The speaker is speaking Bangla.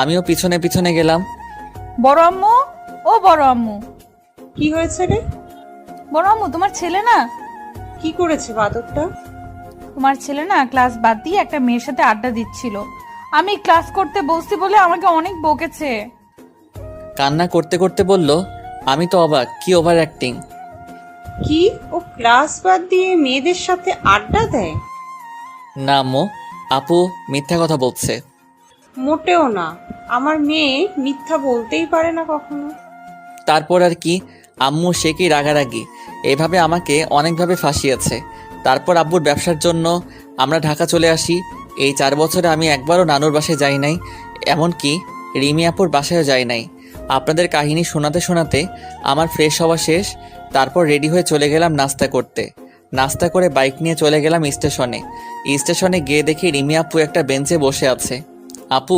আমিও পিছনে পিছনে গেলাম। বড় আম্মু, ও বড় আম্মু। কি হয়েছে রে? বড় আম্মু, তোমার ছেলে না কি করেছে বাদরটা? তোমার ছেলে না ক্লাস বাদ দিয়ে একটা মেয়ের সাথে আড্ডা দিচ্ছিল। আমি ক্লাস করতে বসছি বলে আমাকে অনেক বকেছে। কান্না করতে করতে বলল। আমি তো অবাক, কি ওভার অ্যাক্টিং। কি, ও ক্লাস বাদ দিয়ে মেয়েদের সাথে আড্ডা দেয়? না আম্মু, আপু মিথ্যা কথা বলছে। মোটেও না, আমার মেয়ে মিথ্যা বলতেই পারে না কখনো। তারপর আর কি, আম্মু সে কি রাগারাগি, এভাবে আমাকে অনেকভাবে ফাঁসিয়েছে। তারপর আব্বুর ব্যবসার জন্য আমরা ঢাকা চলে আসি। এই 4 বছরে আমি একবারও নানুর বাসায় যাই নাই, এমনকি রিমি আপুর বাসায়ও যাই নাই। আপনাদের কাহিনী শোনাতে শোনাতে আমার ফ্রেশ হওয়া শেষ। তারপর রেডি হয়ে চলে গেলাম নাস্তা করতে। নাস্তা করে বাইক নিয়ে চলে গেলাম স্টেশনে। স্টেশনে গিয়ে দেখি রিমি আপু একটা বেঞ্চে বসে আছে। আপু